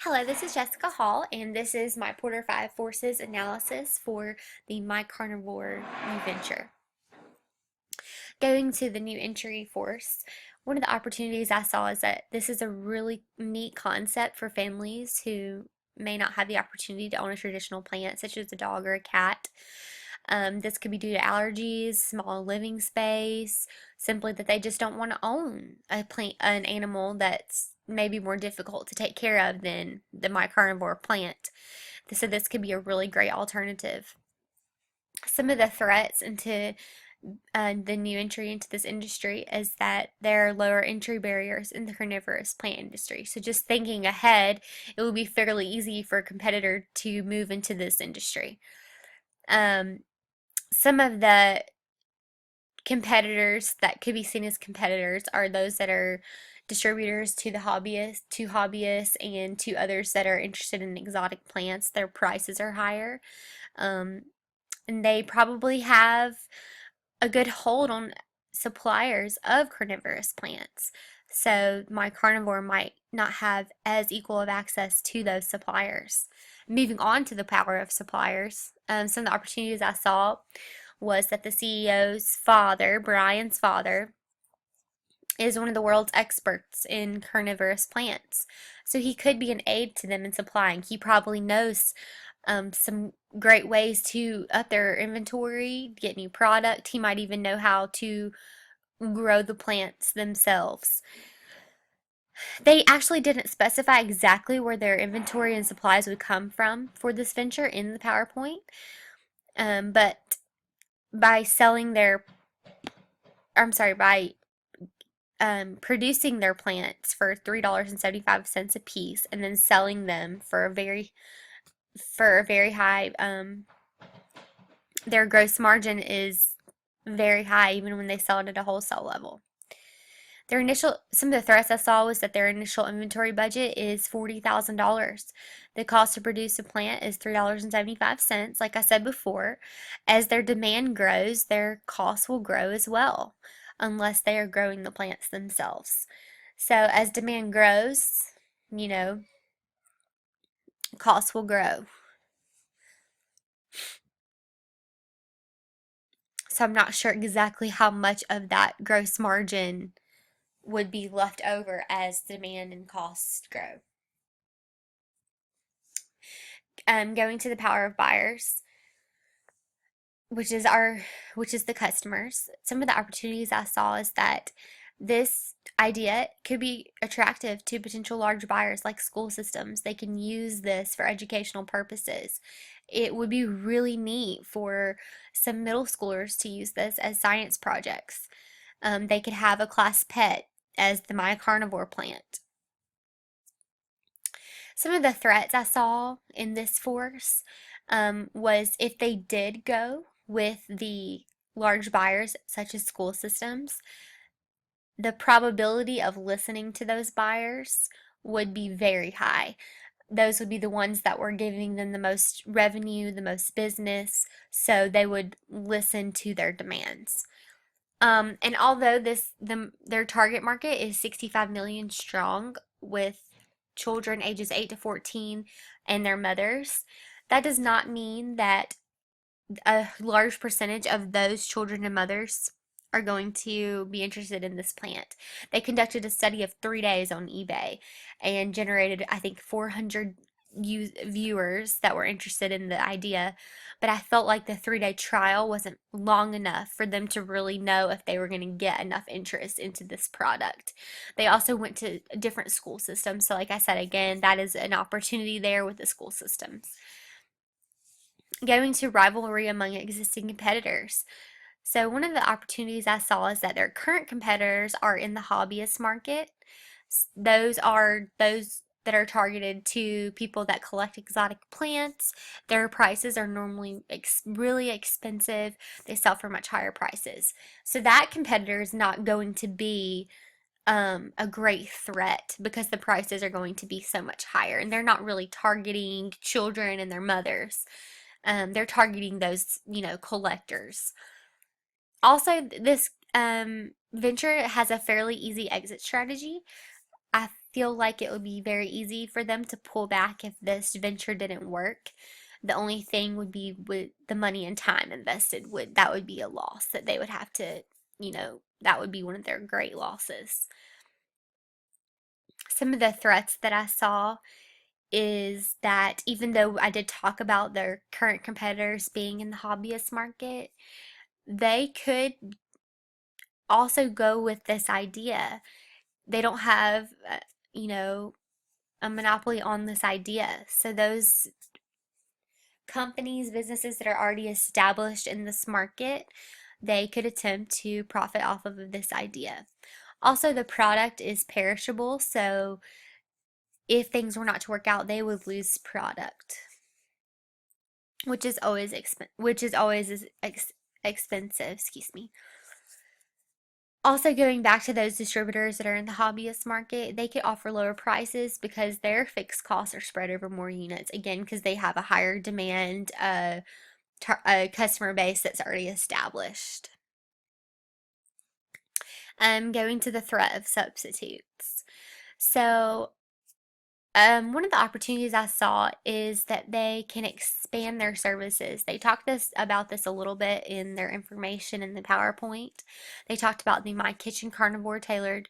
Hello, this is Jessica Hall, and this is my Porter 5 Forces analysis for the My Carnivore new venture. Going to the new entry force, one of the opportunities I saw is that this is a really neat concept for families who may not have the opportunity to own a traditional plant, such as a dog or a cat. This could be due to allergies, small living space, simply that they just don't want to own an animal that's maybe more difficult to take care of than the mycarnivore plant. So this could be a really great alternative. Some of the threats into the new entry into this industry is that there are lower entry barriers in the carnivorous plant industry. So just thinking ahead, it will be fairly easy for a competitor to move into this industry. Some of the competitors that could be seen as competitors are those that are distributors to the hobbyists and to others that are interested in exotic plants. Their prices are higher, um, and they probably have a good hold on suppliers of carnivorous plants. So my carnivore might not have as equal of access to those suppliers. Moving on to the power of suppliers, some of the opportunities I saw was that the CEO's father, Brian's father, is one of the world's experts in carnivorous plants. So he could be an aid to them in supplying. He probably knows some great ways to up their inventory, get new product. He might even know how to grow the plants themselves. They actually didn't specify exactly where their inventory and supplies would come from for this venture in the PowerPoint, but by selling their, I'm sorry, by producing their plants for $3.75 a piece and then selling them for a very high, their gross margin is very high even when they sell it at a wholesale level. Some of the threats I saw was that their initial inventory budget is $40,000. The cost to produce a plant is $3.75. Like I said before, as their demand grows, their costs will grow as well, unless they are growing the plants themselves. So as demand grows, you know, costs will grow. So I'm not sure exactly how much of that gross margin would be left over as demand and costs grow. Going to the power of buyers, which is the customers. Some of the opportunities I saw is that this idea could be attractive to potential large buyers like school systems. They can use this for educational purposes. It would be really neat for some middle schoolers to use this as science projects. They could have a class pet as the My Carnivore plant. Some of the threats I saw in this force was if they did go with the large buyers, such as school systems, the probability of listening to those buyers would be very high. Those would be the ones that were giving them the most revenue, the most business, so they would listen to their demands. And although their target market is 65 million strong with children ages 8 to 14 and their mothers, that does not mean that a large percentage of those children and mothers are going to be interested in this plant. They conducted a study of 3 days on eBay and generated, I think, 400 viewers that were interested in the idea, but I felt like the 3 day trial wasn't long enough for them to really know if they were going to get enough interest into this product. They also went to different school systems, so like I said again, that is an opportunity there with the school systems. Going to rivalry among existing competitors. So one of the opportunities I saw is that their current competitors are in the hobbyist market. Those are those that are targeted to people that collect exotic plants. Their prices are normally really expensive. They sell for much higher prices. So that competitor is not going to be a great threat because the prices are going to be so much higher, and they're not really targeting children and their mothers. They're targeting those, collectors. Also, this venture has a fairly easy exit strategy. I feel like it would be very easy for them to pull back if this venture didn't work. The only thing would be with the money and time invested, that would be a loss that they would have to, that would be one of their great losses. Some of the threats that I saw is that even though I did talk about their current competitors being in the hobbyist market, they could also go with this idea. They don't have, you know, a monopoly on this idea. So those companies, businesses that are already established in this market, they could attempt to profit off of this idea. Also, the product is perishable, so if things were not to work out, they would lose product, which is always expensive, excuse me. Also, going back to those distributors that are in the hobbyist market, they could offer lower prices because their fixed costs are spread over more units. Again, because they have a higher demand, a customer base that's already established. Going to the threat of substitutes. So, one of the opportunities I saw is that they can expand their services. They talked about this a little bit in their information in the PowerPoint. They talked about the My Kitchen Carnivore tailored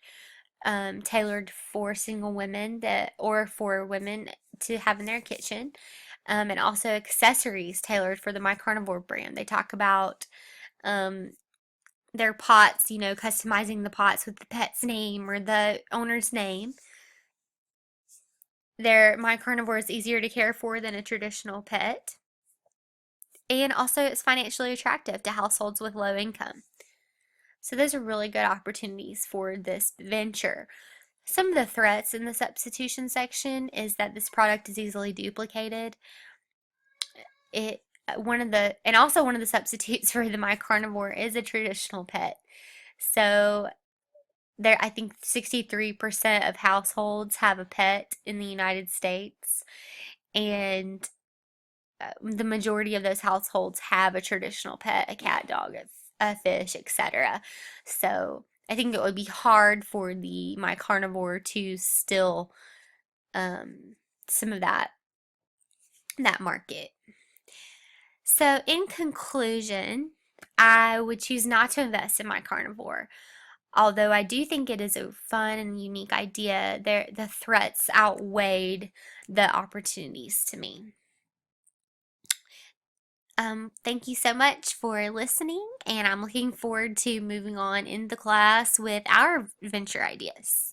for single women or for women to have in their kitchen, and also accessories tailored for the My Carnivore brand. They talk about their pots, customizing the pots with the pet's name or the owner's name. My carnivore is easier to care for than a traditional pet. And also it's financially attractive to households with low income. So those are really good opportunities for this venture. Some of the threats in the substitution section is that this product is easily duplicated. And also one of the substitutes for the My Carnivore is a traditional pet. So I think 63% of households have a pet in the United States, and the majority of those households have a traditional pet, a cat, dog, a fish, etc. So I think it would be hard for the My Carnivore to steal some of that market. So in conclusion, I would choose not to invest in My Carnivore. Although I do think it is a fun and unique idea, the threats outweighed the opportunities to me. Thank you so much for listening, and I'm looking forward to moving on in the class with our venture ideas.